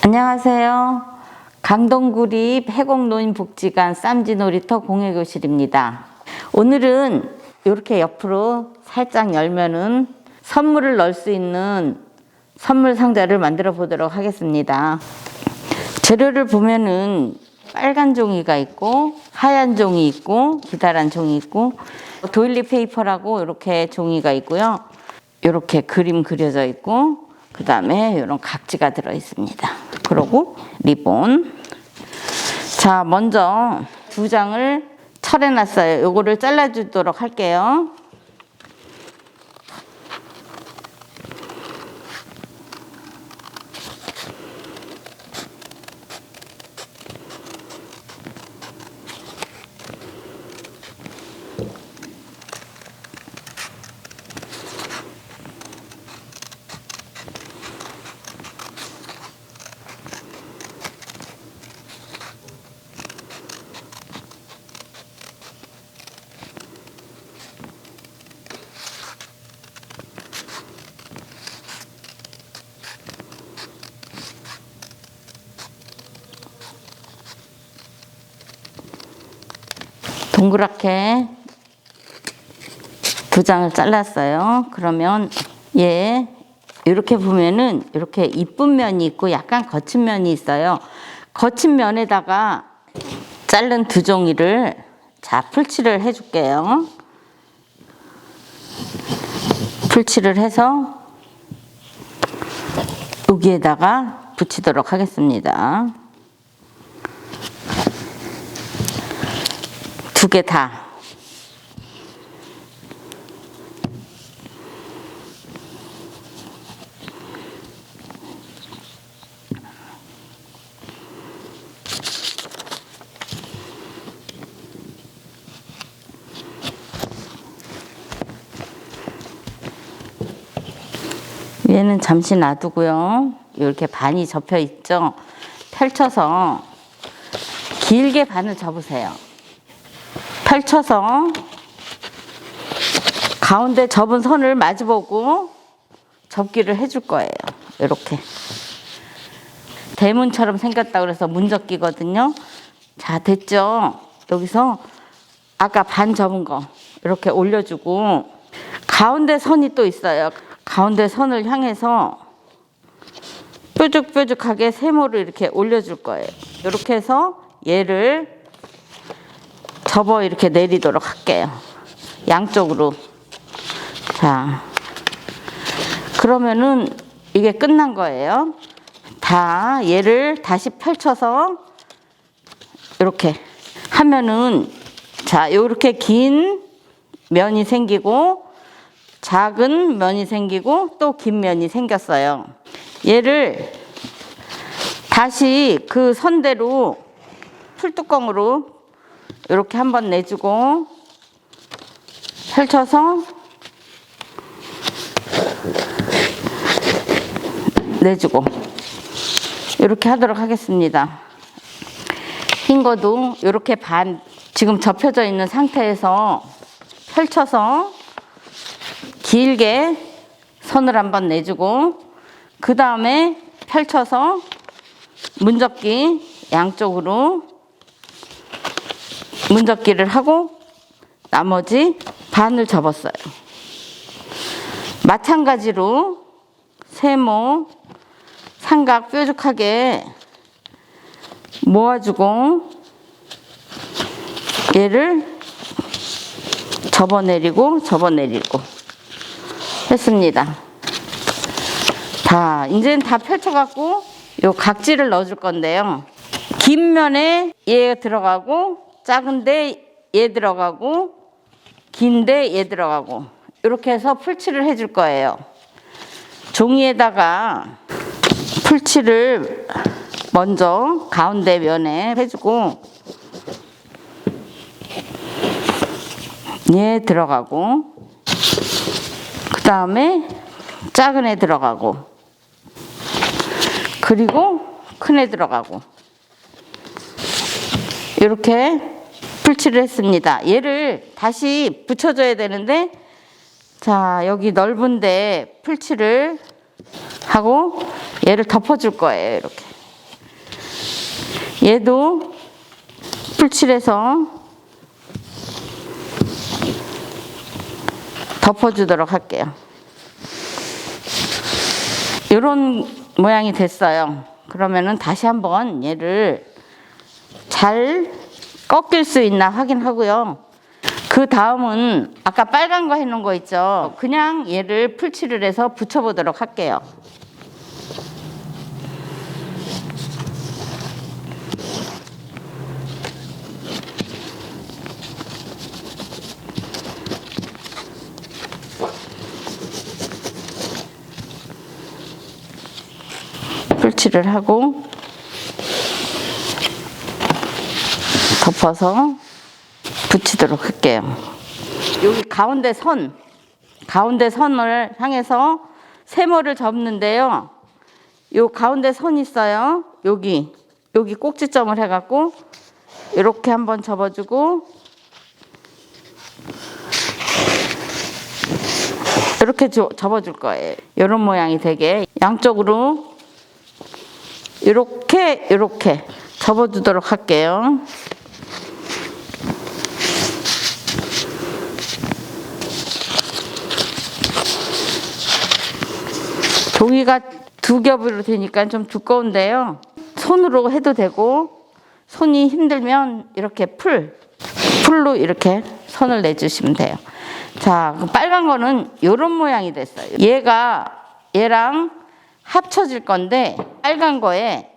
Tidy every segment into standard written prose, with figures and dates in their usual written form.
안녕하세요. 강동구립 해공노인복지관 쌈지놀이터 공예교실입니다. 오늘은 이렇게 옆으로 살짝 열면은 선물을 넣을 수 있는 선물 상자를 만들어 보도록 하겠습니다. 재료를 보면은 빨간 종이가 있고 하얀 종이 있고 기다란 종이 있고 도일리 페이퍼라고 이렇게 종이가 있고요. 이렇게 그림 그려져 있고 그 다음에 이런 각지가 들어 있습니다. 그리고 리본. 자, 먼저 2장을 철해 놨어요. 요거를 잘라 주도록 할게요. 동그랗게 2장을 잘랐어요. 그러면 얘 이렇게 보면은 이렇게 이쁜 면이 있고 약간 거친 면이 있어요. 거친 면에다가 자른 2종이를 자 풀칠을 해줄게요. 풀칠을 해서 여기에다가 붙이도록 하겠습니다. 2개 다. 얘는 잠시 놔두고요. 이렇게 반이 접혀 있죠. 펼쳐서 길게 반을 접으세요. 펼쳐서 가운데 접은 선을 마주보고 접기를 해줄 거예요. 이렇게 대문처럼 생겼다 그래서 문접기거든요. 자, 됐죠? 여기서 아까 반 접은 거 이렇게 올려주고 가운데 선이 또 있어요. 가운데 선을 향해서 뾰족뾰족하게 세모를 이렇게 올려줄 거예요. 이렇게 해서 얘를 접어 이렇게 내리도록 할게요. 양쪽으로. 자, 그러면은 이게 끝난 거예요. 다 얘를 다시 펼쳐서 이렇게 하면은 자, 이렇게 긴 면이 생기고 작은 면이 생기고 또 긴 면이 생겼어요. 얘를 다시 그 선대로 풀뚜껑으로 이렇게 한번 내주고 펼쳐서 내주고 이렇게 하도록 하겠습니다. 흰 거도 이렇게 반 지금 접혀져 있는 상태에서 펼쳐서 길게 선을 한번 내주고 그 다음에 펼쳐서 문접기 양쪽으로 문접기를 하고 나머지 반을 접었어요. 마찬가지로 세모 삼각 뾰족하게 모아주고 얘를 접어내리고 했습니다. 자, 이제는 다 펼쳐갖고 요 각지를 넣어줄 건데요. 긴 면에 얘 들어가고 작은데 얘 들어가고 긴데 얘 들어가고 이렇게 해서 풀칠을 해줄 거예요. 종이에다가 풀칠을 먼저 가운데 면에 해주고 얘 들어가고 그 다음에 작은 애 들어가고 그리고 큰 애 들어가고 이렇게 풀칠을 했습니다. 얘를 다시 붙여줘야 되는데 자, 여기 넓은데 풀칠을 하고 얘를 덮어줄 거예요. 이렇게 얘도 풀칠해서 덮어주도록 할게요. 이런 모양이 됐어요. 그러면은 다시 한번 얘를 잘 꺾일 수 있나 확인하고요. 그 다음은 아까 빨간 거 해놓은 거 있죠. 그냥 얘를 풀칠을 해서 붙여보도록 할게요. 풀칠을 하고 덮어서 붙이도록 할게요. 여기 가운데 선을 향해서 세모를 접는데요. 요 가운데 선 있어요. 여기 꼭지점을 해갖고 이렇게 한번 접어주고 이렇게 접어줄 거예요. 이런 모양이 되게 양쪽으로 이렇게 접어주도록 할게요. 종이가 두 겹으로 되니까 좀 두꺼운데요. 손으로 해도 되고 손이 힘들면 이렇게 풀로 이렇게 선을 내주시면 돼요. 자, 빨간 거는 이런 모양이 됐어요. 얘랑 합쳐질 건데 빨간 거에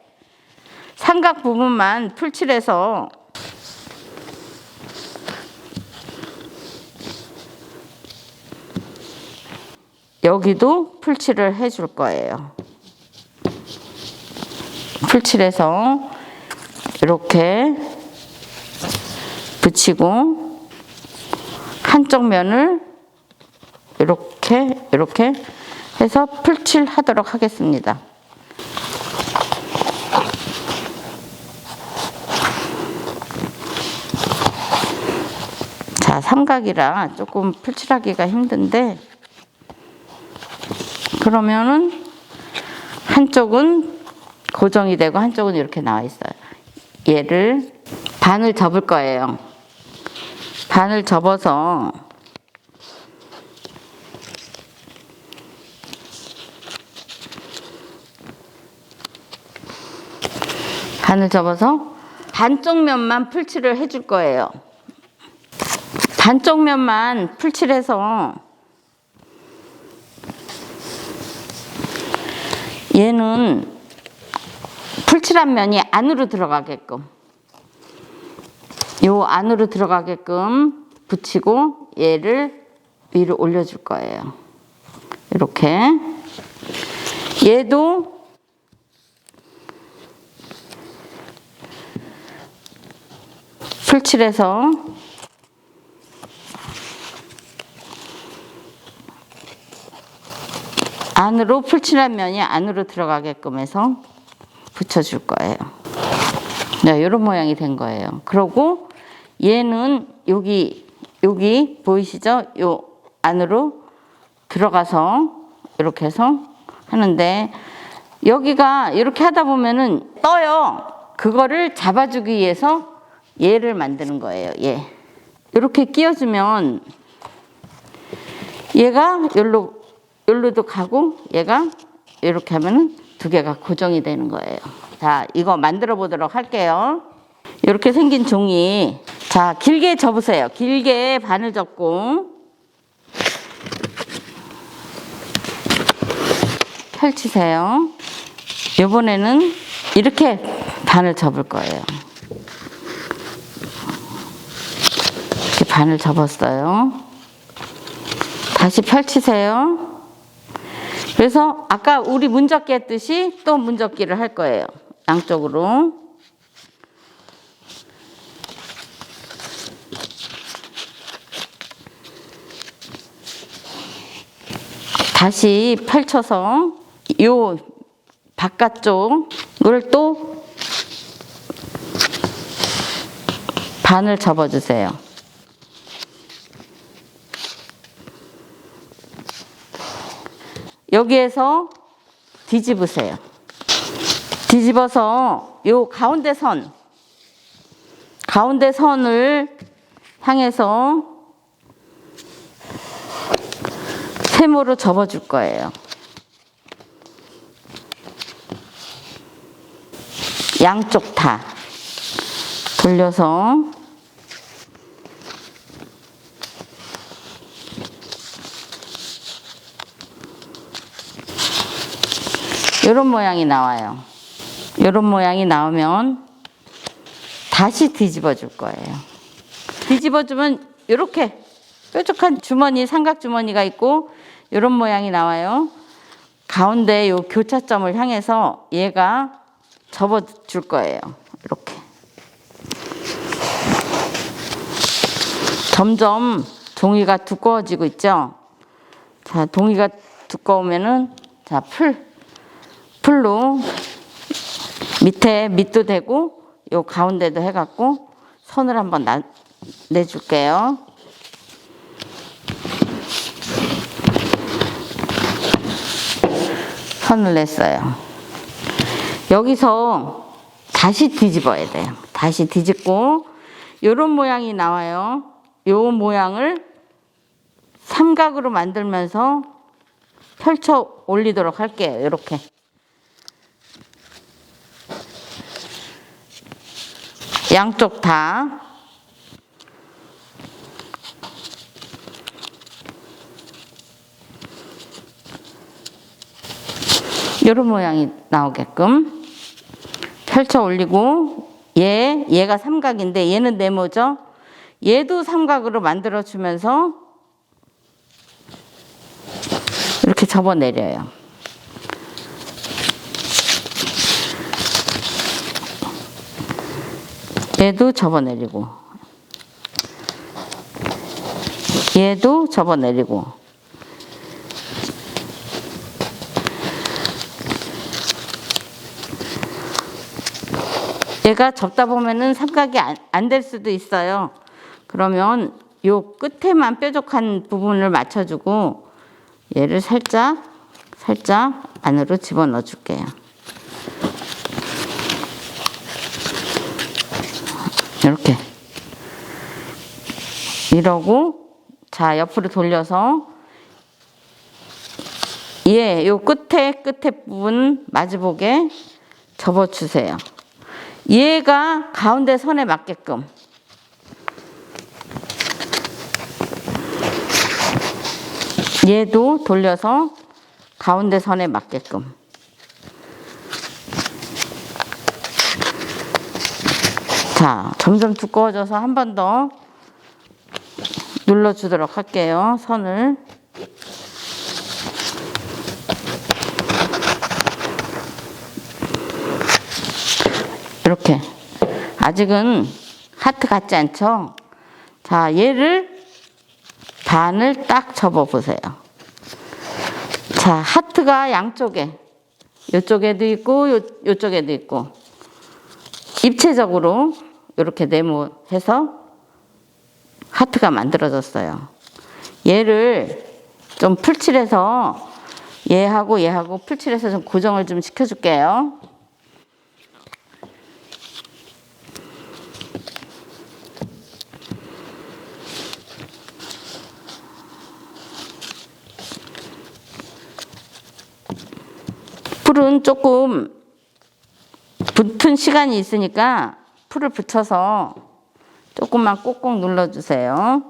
삼각 부분만 풀칠해서 여기도 풀칠을 해줄 거예요. 풀칠해서 이렇게 붙이고 한쪽 면을 이렇게 해서 풀칠하도록 하겠습니다. 자, 삼각이라 조금 풀칠하기가 힘든데 그러면은 한쪽은 고정이 되고 한쪽은 이렇게 나와 있어요. 얘를 반을 접을 거예요. 반을 접어서 반쪽 면만 풀칠을 해줄 거예요. 반쪽 면만 풀칠해서 얘는 풀칠한 면이 안으로 들어가게끔 안으로 들어가게끔 붙이고 얘를 위로 올려줄 거예요. 이렇게 얘도 풀칠해서 안으로 풀칠한 면이 안으로 들어가게끔 해서 붙여줄 거예요. 네, 이런 모양이 된 거예요. 그리고 얘는 여기 보이시죠? 요 안으로 들어가서 이렇게 해서 하는데 여기가 이렇게 하다 보면은 떠요. 그거를 잡아주기 위해서 얘를 만드는 거예요. 얘 이렇게 끼워주면 얘가 여기로도 가고 얘가 이렇게 하면은 두 개가 고정이 되는 거예요. 자, 이거 만들어 보도록 할게요. 이렇게 생긴 종이, 자, 길게 접으세요. 길게 반을 접고 펼치세요. 이번에는 이렇게 반을 접을 거예요. 이렇게 반을 접었어요. 다시 펼치세요. 그래서 아까 우리 문접기 했듯이 또 문접기를 할 거예요. 양쪽으로. 다시 펼쳐서 요 바깥쪽을 또 반을 접어주세요. 여기에서 뒤집으세요. 뒤집어서 요 가운데 선을 향해서 세모로 접어줄 거예요. 양쪽 다 돌려서 이런 모양이 나와요. 이런 모양이 나오면 다시 뒤집어 줄 거예요. 뒤집어 주면 이렇게 뾰족한 주머니, 삼각 주머니가 있고 이런 모양이 나와요. 가운데 요 교차점을 향해서 얘가 접어 줄 거예요. 이렇게. 점점 종이가 두꺼워지고 있죠. 자, 종이가 두꺼우면은 자, 풀로 밑에 밑도 대고 요 가운데도 해갖고 선을 한번 내줄게요. 선을 냈어요. 여기서 다시 뒤집어야 돼요. 다시 뒤집고 요런 모양이 나와요. 요 모양을 삼각으로 만들면서 펼쳐 올리도록 할게요. 이렇게. 양쪽 다 이런 모양이 나오게끔 펼쳐 올리고 얘가 삼각인데 얘는 네모죠. 얘도 삼각으로 만들어 주면서 이렇게 접어 내려요. 얘도 접어내리고 얘도 접어내리고 얘가 접다 보면은 삼각이 안 될 수도 있어요. 그러면 요 끝에만 뾰족한 부분을 맞춰주고 얘를 살짝 안으로 집어넣어 줄게요. 이렇게 이러고 자 옆으로 돌려서 요 끝에 부분 마주보게 접어주세요. 얘가 가운데 선에 맞게끔 얘도 돌려서 가운데 선에 맞게끔 자, 점점 두꺼워져서 한 번 더 눌러주도록 할게요. 선을. 이렇게. 아직은 하트 같지 않죠? 자, 얘를 반을 딱 접어보세요. 자, 하트가 양쪽에, 이쪽에도 있고, 이쪽에도 있고, 입체적으로 이렇게 네모해서 하트가 만들어졌어요. 얘를 좀 풀칠해서 얘하고 풀칠해서 좀 고정을 좀 시켜줄게요. 풀은 조금 붙은 시간이 있으니까 풀을 붙여서 조금만 꼭꼭 눌러주세요.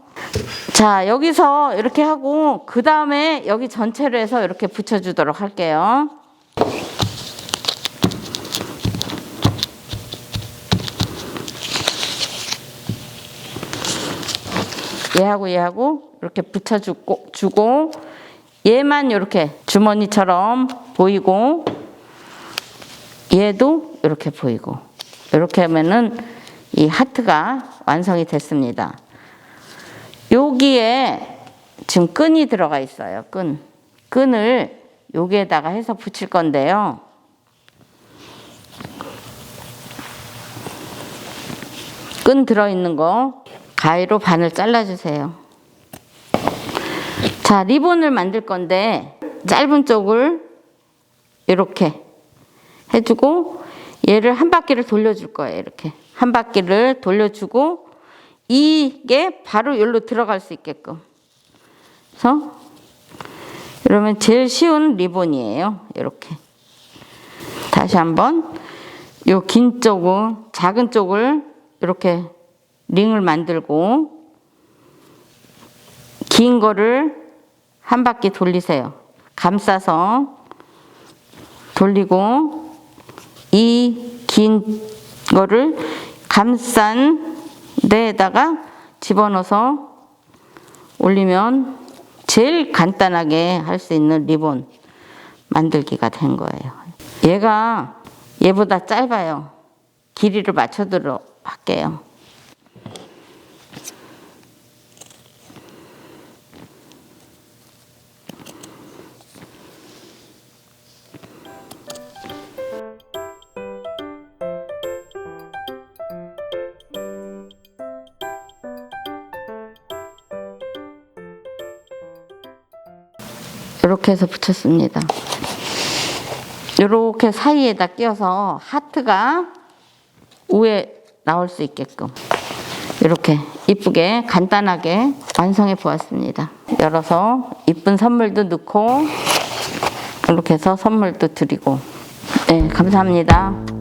자, 여기서 이렇게 하고 그 다음에 여기 전체로 해서 이렇게 붙여주도록 할게요. 얘하고 이렇게 붙여주고 얘만 이렇게 주머니처럼 보이고 얘도 이렇게 보이고 이렇게 하면은 이 하트가 완성이 됐습니다. 여기에 지금 끈이 들어가 있어요. 끈을 여기에다가 해서 붙일 건데요. 끈 들어있는 거 가위로 반을 잘라주세요. 자, 리본을 만들 건데 짧은 쪽을 이렇게 해주고 얘를 한 바퀴를 돌려줄 거예요. 이렇게 한 바퀴를 돌려주고 이게 바로 여기로 들어갈 수 있게끔. 그래서 그러면 제일 쉬운 리본이에요. 이렇게 다시 한번 요 긴 쪽을 작은 쪽을 이렇게 링을 만들고 긴 거를 한 바퀴 돌리세요. 감싸서 돌리고 이 긴 거를 감싼 데에다가 집어넣어서 올리면 제일 간단하게 할 수 있는 리본 만들기가 된 거예요. 얘가 얘보다 짧아요. 길이를 맞춰도록 할게요. 이렇게 해서 붙였습니다. 이렇게 사이에다 끼워서 하트가 위에 나올 수 있게끔 이렇게 이쁘게 간단하게 완성해 보았습니다. 열어서 이쁜 선물도 넣고 이렇게 해서 선물도 드리고. 네, 감사합니다.